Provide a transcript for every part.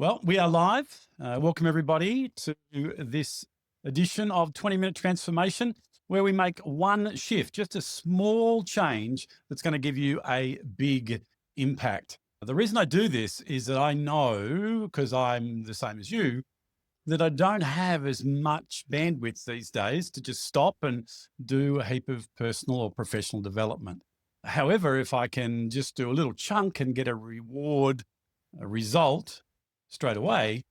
Well, we are live. Welcome, everybody, to this edition of 20-Minute Transformation, where we make one shift, just a small change that's going to give you a big impact. The reason I do this is that I know, because I'm the same as you, that I don't have as much bandwidth these days to just stop and do a heap of personal or professional development. However, if I can just do a little chunk and get a reward, a result straight away,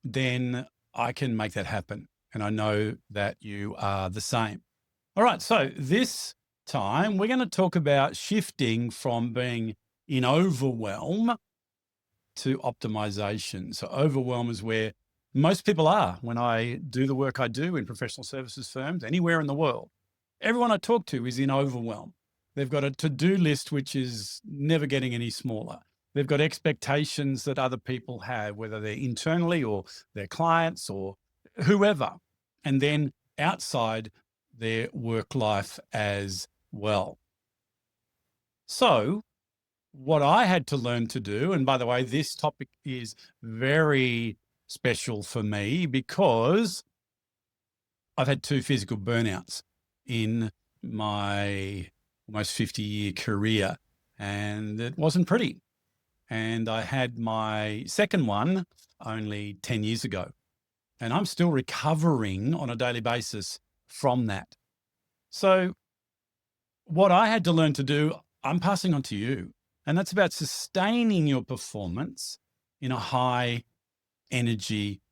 then I can make that happen. And I know that you are the same. All right. So this time we're going to talk about shifting from being in overwhelm to optimization. So overwhelm is where most people are when I do the work I do in professional services firms, anywhere in the world. Everyone I talk to is in overwhelm. They've got a to-do list, which is never getting any smaller. They've got expectations that other people have, whether they're internally or their clients or whoever, and then outside their work life as well. So what I had to learn to do, and by the way, this topic is very special for me because I've had 2 physical burnouts in my almost 50-year career, and it wasn't pretty. And I had my second one only 10 years ago, and I'm still recovering on a daily basis from that. So what I had to learn to do, I'm passing on to you, and that's about sustaining your performance in a high energy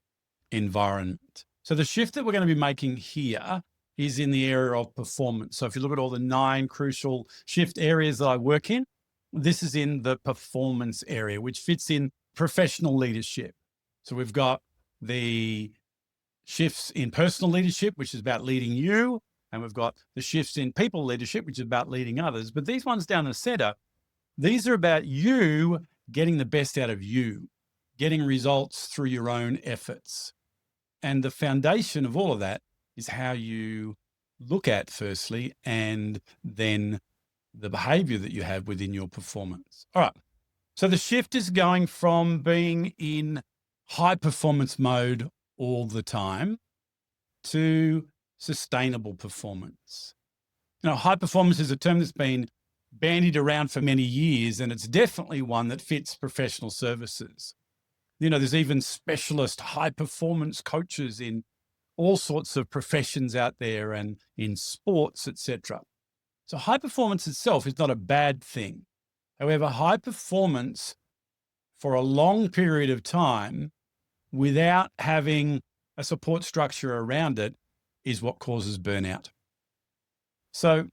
environment. So the shift that we're going to be making here is in the area of performance. So if you look at all the 9 crucial shift areas that I work in, this is in the performance area, which fits in professional leadership. So we've got the shifts in personal leadership, which is about leading you. And we've got the shifts in people leadership, which is about leading others. But these ones down the center, these are about you getting the best out of you, getting results through your own efforts. And the foundation of all of that is how you look at firstly, and then the behavior that you have within your performance. All right. So the shift is going from being in high performance mode all the time to sustainable performance. High performance is a term that's been bandied around for many years, and it's definitely one that fits professional services. There's even specialist high performance coaches in all sorts of professions out there and in sports, etc. So high performance itself is not a bad thing. However, high performance for a long period of time without having a support structure around it is what causes burnout. So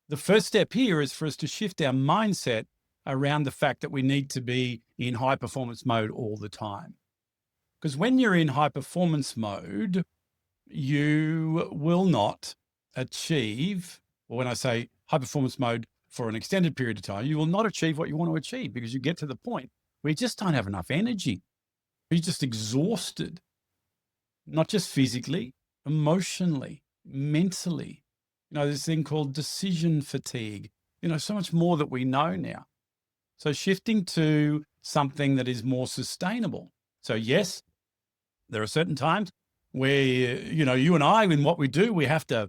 the first step here is for us to shift our mindset around the fact that we need to be in high performance mode all the time. Because when you're in high performance mode, you will not achieve, or when I say high performance mode for an extended period of time, you will not achieve what you want to achieve because you get to the point where you just don't have enough energy. You're just exhausted, not just physically, emotionally, mentally. There's this thing called decision fatigue, so much more that we know now. So shifting to something that is more sustainable. So yes, there are certain times where, you and I, in what we do, we have to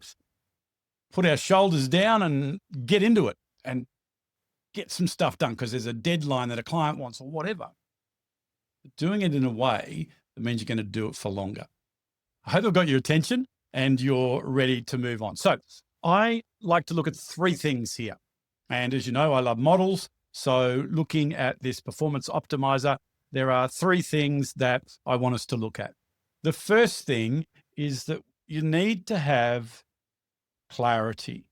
put our shoulders down and get into it and get some stuff done because there's a deadline that a client wants or whatever. But doing it in a way that means you're going to do it for longer. I hope I've got your attention and you're ready to move on. So I like to look at 3 things here. And as you know, I love models. So looking at this performance optimizer, there are 3 things that I want us to look at. The first thing is that you need to have clarity.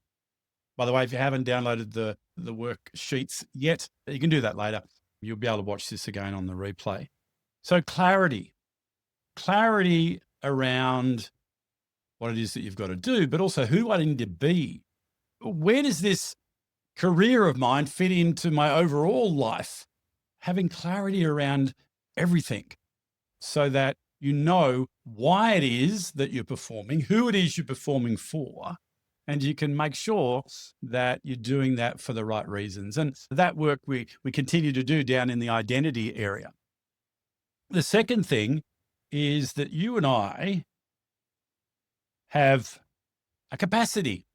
By the way, if you haven't downloaded the worksheets yet, you can do that later. You'll be able to watch this again on the replay. So clarity around what it is that you've got to do, but also who I need to be. Where does this career of mine fit into my overall life? Having clarity around everything so that you know why it is that you're performing, who it is you're performing for, and you can make sure that you're doing that for the right reasons. And that work we continue to do down in the identity area. The second thing is that you and I have a capacity,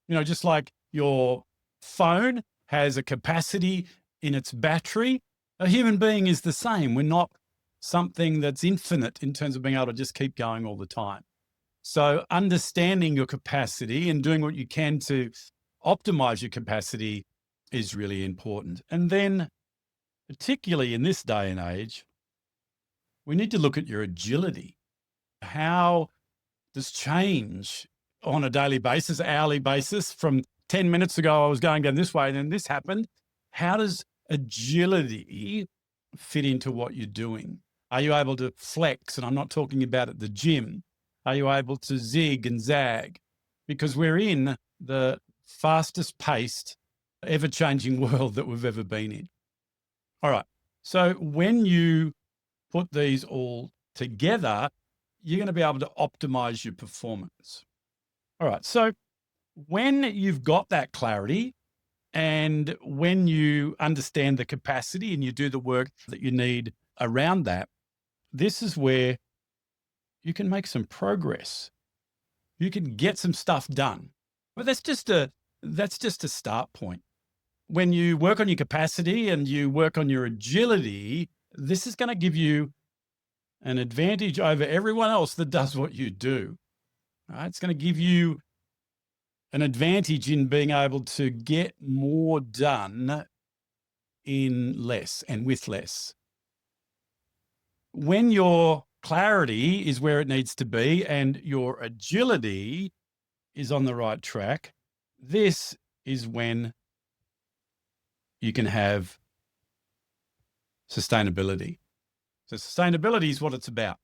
just like your phone has a capacity in its battery. A human being is the same. We're not something that's infinite in terms of being able to just keep going all the time. So understanding your capacity and doing what you can to optimize your capacity is really important. And then, particularly in this day and age, we need to look at your agility. How does change on a daily basis, hourly basis? From 10 minutes ago, I was going down this way and then this happened. How does agility fit into what you're doing? Are you able to flex? And I'm not talking about at the gym. Are you able to zig and zag? Because we're in the fastest paced, ever changing world that we've ever been in. All right. So when you put these all together, you're going to be able to optimize your performance. All right. So when you've got that clarity and when you understand the capacity and you do the work that you need around that, this is where you can make some progress. You can get some stuff done. But that's just a start point. When you work on your capacity and you work on your agility, this is going to give you an advantage over everyone else that does what you do. Right? It's going to give you an advantage in being able to get more done in less and with less. When your clarity is where it needs to be and your agility is on the right track, this is when you can have sustainability. So sustainability is what it's about.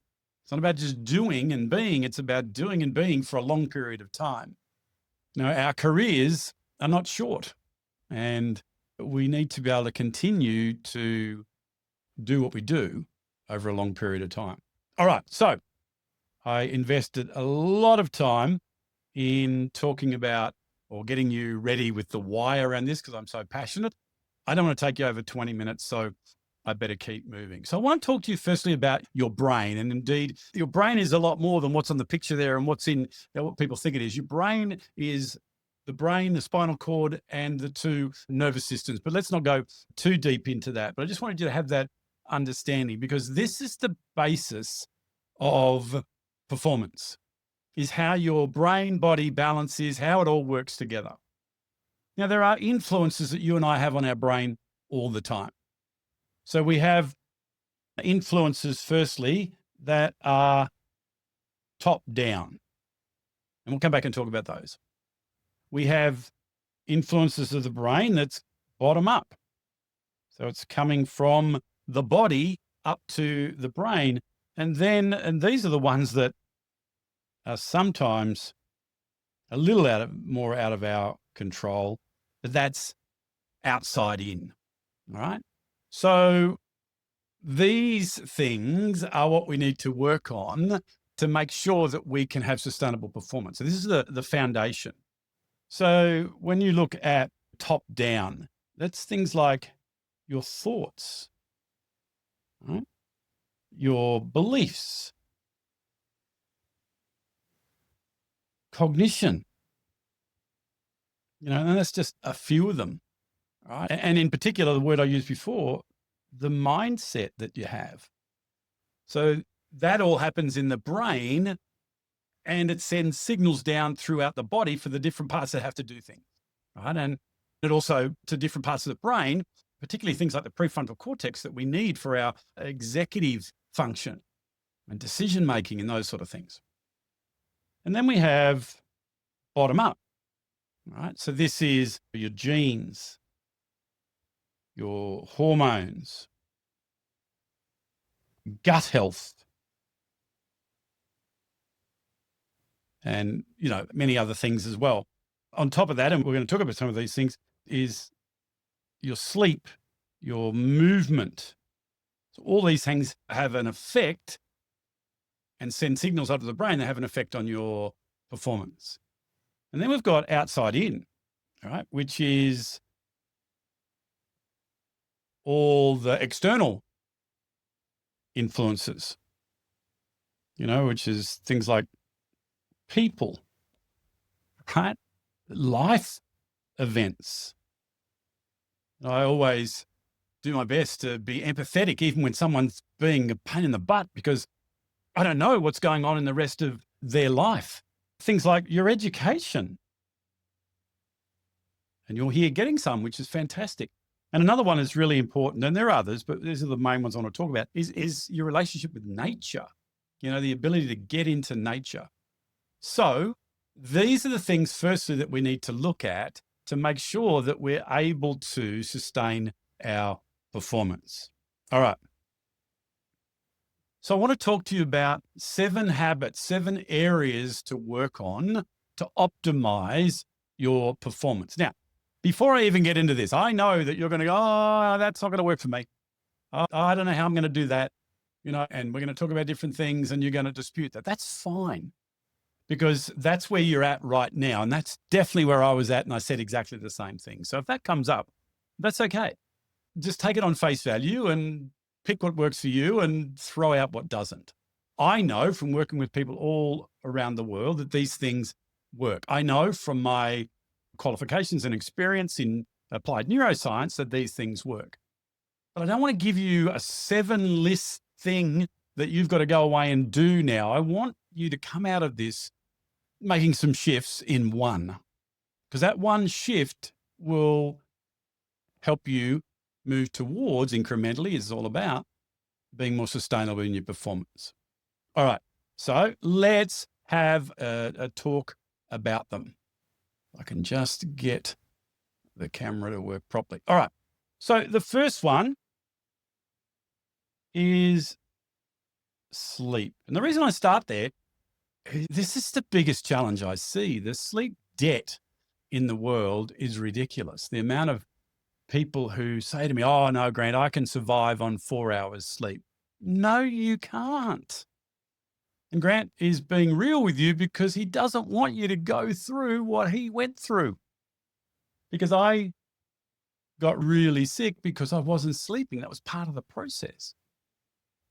It's not about just doing and being, it's about doing and being for a long period of time. Now, our careers are not short, and we need to be able to continue to do what we do over a long period of time. All right, so I invested a lot of time in talking about or getting you ready with the why around this because I'm so passionate. I don't want to take you over 20 minutes, so I better keep moving. So I want to talk to you firstly about your brain. And indeed, your brain is a lot more than what's on the picture there and what's in what people think it is. Your brain is the brain, the spinal cord, and the two nervous systems. But let's not go too deep into that. But I just wanted you to have that understanding because this is the basis of performance, is how your brain-body balance is, how it all works together. Now, there are influences that you and I have on our brain all the time. So we have influences, firstly, that are top down. And we'll come back and talk about those. We have influences of the brain that's bottom up. So it's coming from the body up to the brain. And these are the ones that are sometimes a little more out of our control, but that's outside in. All right. So these things are what we need to work on to make sure that we can have sustainable performance. So this is the foundation. So when you look at top down, that's things like your thoughts, right? Your beliefs, cognition, and that's just a few of them, right? And in particular, the word I used before, the mindset that you have. So that all happens in the brain and it sends signals down throughout the body for the different parts that have to do things, right? And it also to different parts of the brain, particularly things like the prefrontal cortex that we need for our executive function and decision-making and those sort of things. And then we have bottom up, right? So this is your genes, your hormones, gut health, and, many other things as well. On top of that, and we're going to talk about some of these things, is your sleep, your movement. So all these things have an effect and send signals up to the brain that have an effect on your performance. And then we've got outside in, all right, which is all the external influences, which is things like people, right? Life events. I always do my best to be empathetic, even when someone's being a pain in the butt, because I don't know what's going on in the rest of their life. Things like your education. And you're here getting some, which is fantastic. And another one is really important, and there are others, but these are the main ones I want to talk about, is your relationship with nature, the ability to get into nature. So these are the things, firstly, that we need to look at to make sure that we're able to sustain our performance. All right. So I want to talk to you about 7 habits, 7 areas to work on to optimize your performance. Now, before I even get into this, I know that you're going to go, oh, that's not going to work for me. Oh, I don't know how I'm going to do that, and we're going to talk about different things and you're going to dispute that. That's fine, because that's where you're at right now. And that's definitely where I was at. And I said exactly the same thing. So if that comes up, that's okay. Just take it on face value and pick what works for you and throw out what doesn't. I know from working with people all around the world that these things work. I know from my qualifications and experience in applied neuroscience that these things work. But I don't want to give you a 7-list thing that you've got to go away and do now. I want you to come out of this making some shifts in one, because that one shift will help you move towards, incrementally, it's all about being more sustainable in your performance. All right, so let's have a talk about them. I can just get the camera to work properly. All right, so the first one is sleep. And the reason I start there, this is the biggest challenge I see. The sleep debt in the world is ridiculous. The amount of people who say to me, oh, no, Grant, I can survive on 4 hours sleep. No, you can't. And Grant is being real with you because he doesn't want you to go through what he went through. Because I got really sick because I wasn't sleeping. That was part of the process.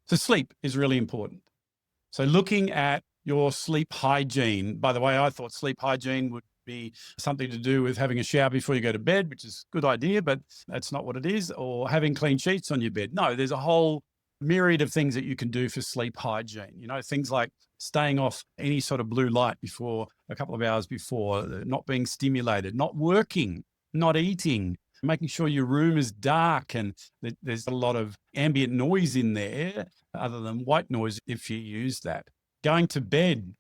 So sleep is really important. So looking at your sleep hygiene, by the way, I thought sleep hygiene would be something to do with having a shower before you go to bed, which is a good idea, but that's not what it is, or having clean sheets on your bed. No, there's a whole myriad of things that you can do for sleep hygiene. Things like staying off any sort of blue light before a couple of hours before, not being stimulated, not working, not eating, making sure your room is dark and there's a lot of ambient noise in there other than white noise if you use that. Going to bed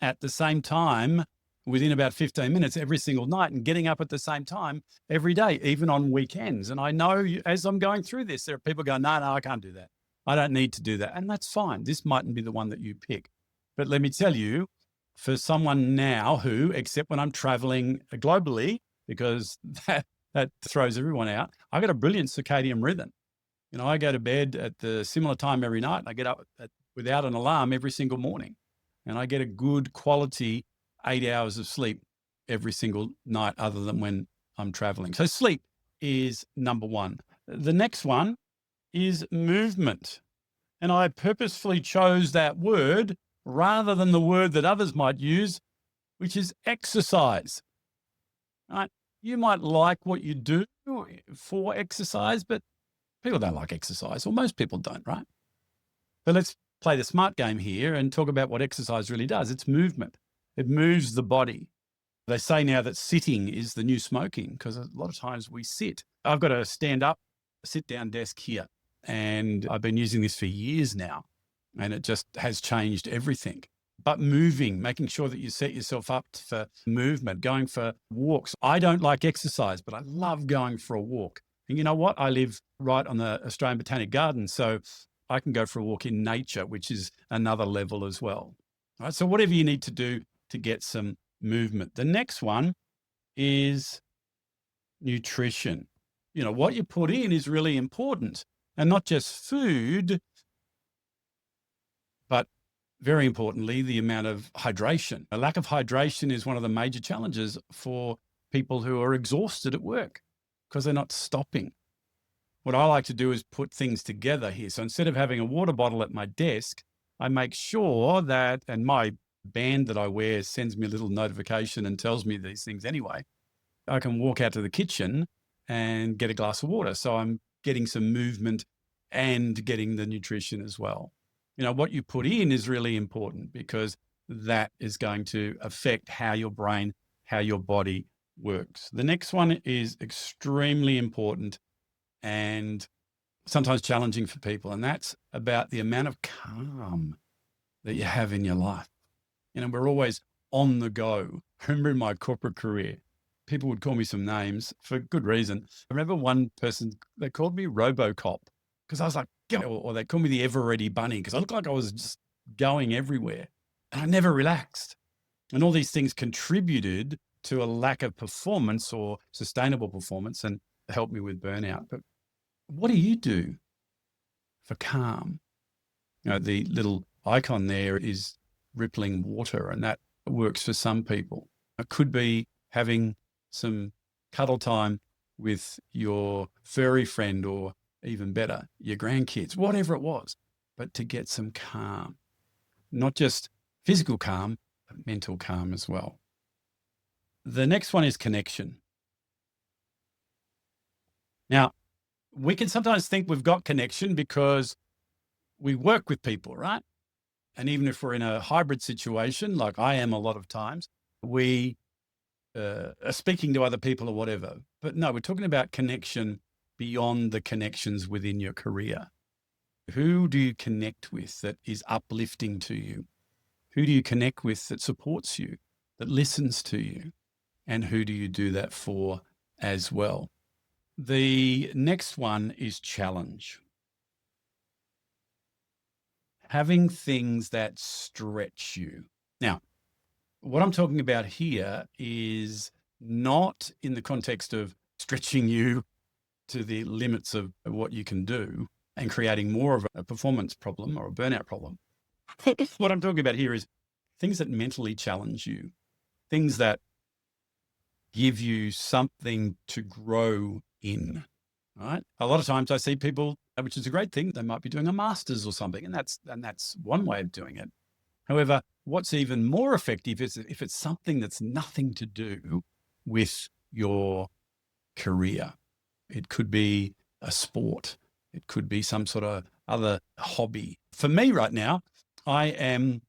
at the same time within about 15 minutes every single night and getting up at the same time every day, even on weekends. And I know as I'm going through this, there are people going, no, I can't do that. I don't need to do that. And that's fine. This mightn't be the one that you pick. But let me tell you, for someone now who, except when I'm traveling globally, because that throws everyone out, I got a brilliant circadian rhythm. I go to bed at the similar time every night. And I get up without an alarm every single morning. And I get a good quality 8 hours of sleep every single night other than when I'm traveling. So sleep is number one. The next one is movement. And I purposefully chose that word rather than the word that others might use, which is exercise. Right? You might like what you do for exercise, but people don't like exercise, or most people don't, right? But let's play the smart game here and talk about what exercise really does. It's movement. It moves the body. They say now that sitting is the new smoking because a lot of times we sit. I've got a stand-up, sit-down desk here, and I've been using this for years now, and it just has changed everything. But moving, making sure that you set yourself up for movement, going for walks. I don't like exercise, but I love going for a walk. And you know what? I live right on the Australian Botanic Gardens, so I can go for a walk in nature, which is another level as well. All right, so whatever you need to do to get some movement. The next one is nutrition. What you put in is really important, and not just food, but very importantly, the amount of hydration. A lack of hydration is one of the major challenges for people who are exhausted at work because they're not stopping. what I like to do is put things together here. So instead of having a water bottle at my desk, I make sure that, and my band that I wear sends me a little notification and tells me these things anyway. I can walk out to the kitchen and get a glass of water. So I'm getting some movement and getting the nutrition as well. What you put in is really important because that is going to affect how your brain, how your body works. The next one is extremely important and sometimes challenging for people, and that's about the amount of calm that you have in your life. We're always on the go. I remember in my corporate career, people would call me some names for good reason. I remember one person, they called me RoboCop because I was like, or they called me the Ever Ready Bunny because I looked like I was just going everywhere and I never relaxed. And all these things contributed to a lack of performance or sustainable performance and helped me with burnout. But what do you do for calm? The little icon there is rippling water, and that works for some people. It could be having some cuddle time with your furry friend, or even better, your grandkids, whatever it was, but to get some calm, not just physical calm, but mental calm as well. The next one is connection. Now, we can sometimes think we've got connection because we work with people, right? And even if we're in a hybrid situation, like I am a lot of times, we are speaking to other people or whatever. But no, we're talking about connection beyond the connections within your career. Who do you connect with that is uplifting to you? Who do you connect with that supports you, that listens to you? And who do you do that for as well? The next one is challenge. Having things that stretch you. Now, what I'm talking about here is not in the context of stretching you to the limits of what you can do and creating more of a performance problem or a burnout problem. What I'm talking about here is things that mentally challenge you, things that give you something to grow in, right? A lot of times I see people, which is a great thing, they might be doing a master's or something, and that's one way of doing it. However, what's even more effective is if it's something that's nothing to do with your career. It could be a sport. It could be some sort of other hobby. For me right now, I am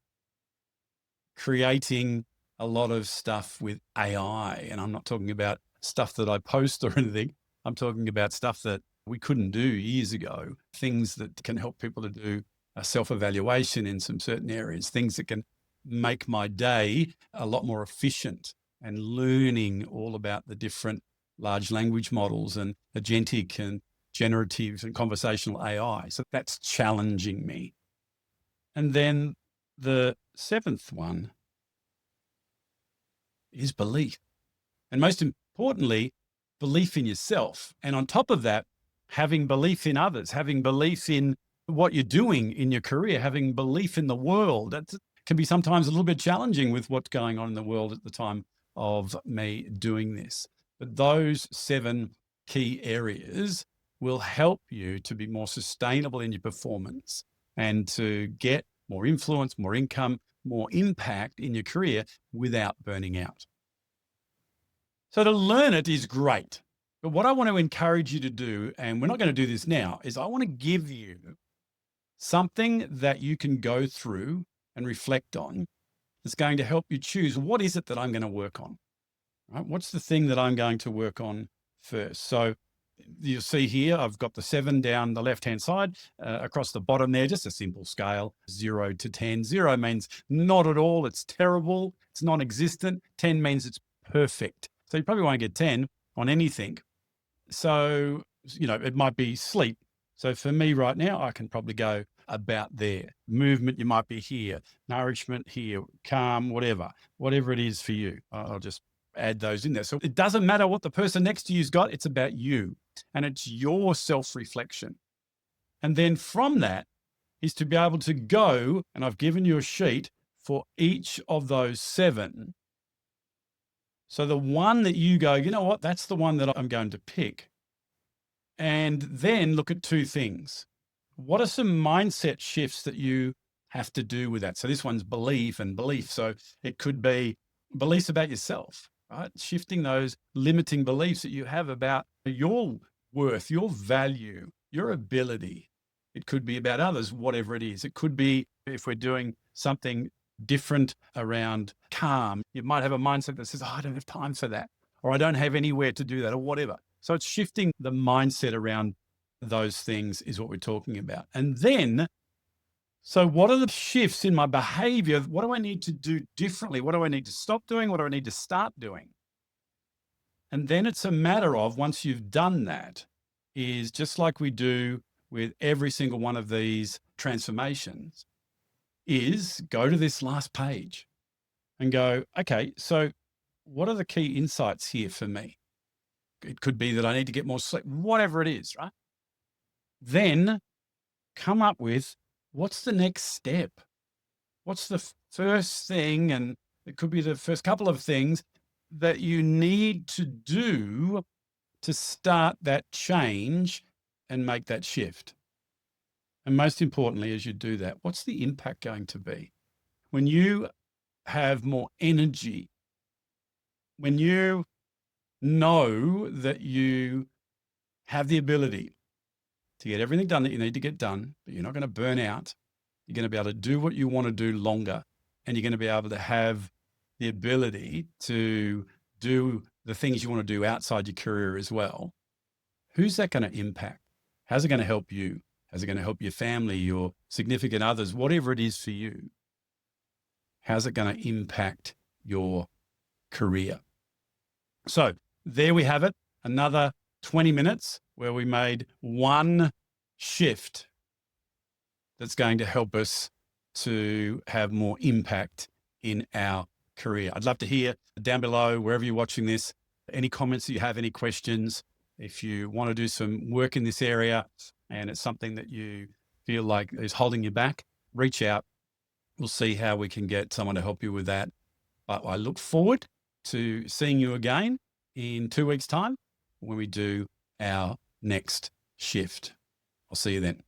creating a lot of stuff with AI, and I'm not talking about stuff that I post or anything. I'm talking about stuff that we couldn't do years ago, things that can help people to do a self-evaluation in some certain areas, things that can make my day a lot more efficient, and learning all about the different large language models and agentic and generative and conversational AI. So that's challenging me. And then the seventh one is belief. And most importantly, belief in yourself. And on top of that, having belief in others, having belief in what you're doing in your career, having belief in the world. That can be sometimes a little bit challenging with what's going on in the world at the time of me doing this. But those 7 key areas will help you to be more sustainable in your performance and to get more influence, more income, more impact in your career without burning out. So to learn it is great. But what I want to encourage you to do, and we're not going to do this now, is I want to give you something that you can go through and reflect on that's going to help you choose what is it that I'm going to work on, right? What's the thing that I'm going to work on first? So you'll see here, I've got the 7 down the left-hand side, across the bottom there, just a simple scale, 0 to 10. 0 means not at all, it's terrible, it's non-existent. 10 means it's perfect. So you probably won't get 10 on anything. So, it might be sleep. So for me right now, I can probably go about there. Movement, you might be here. Nourishment here. Calm, whatever it is for you. I'll just add those in there. So it doesn't matter what the person next to you's got. It's about you, and it's your self-reflection. And then from that is to be able to go, and I've given you a sheet for each of those 7. So the one that you go, you know what, that's the one that I'm going to pick. And then look at two things. What are some mindset shifts that you have to do with that? So this one's belief and belief. So it could be beliefs about yourself, right? Shifting those limiting beliefs that you have about your worth, your value, your ability. It could be about others, whatever it is. It could be if we're doing something different around calm, you might have a mindset that says, oh, I don't have time for that, or I don't have anywhere to do that, or whatever. So it's shifting the mindset around those things is what we're talking about. And then, so what are the shifts in my behavior? What do I need to do differently? What do I need to stop doing? What do I need to start doing? And then it's a matter of, once you've done that, is just like we do with every single one of these transformations, is go to this last page and go, okay, so what are the key insights here for me? It could be that I need to get more sleep, whatever it is, right? Then come up with, what's the next step? What's the first thing? And it could be the first couple of things that you need to do to start that change and make that shift. And most importantly, as you do that, what's the impact going to be? When you have more energy, when you know that you have the ability to get everything done that you need to get done, but you're not going to burn out, you're going to be able to do what you want to do longer, and you're going to be able to have the ability to do the things you want to do outside your career as well. Who's that going to impact? How's it going to help you? How's it going to help your family, your significant others, whatever it is for you? How's it going to impact your career? So there we have it. Another 20 minutes where we made one shift that's going to help us to have more impact in our career. I'd love to hear down below, wherever you're watching this, any comments that you have, any questions. If you want to do some work in this area and it's something that you feel like is holding you back, reach out. We'll see how we can get someone to help you with that. But I look forward to seeing you again in 2 weeks' time when we do our next shift. I'll see you then.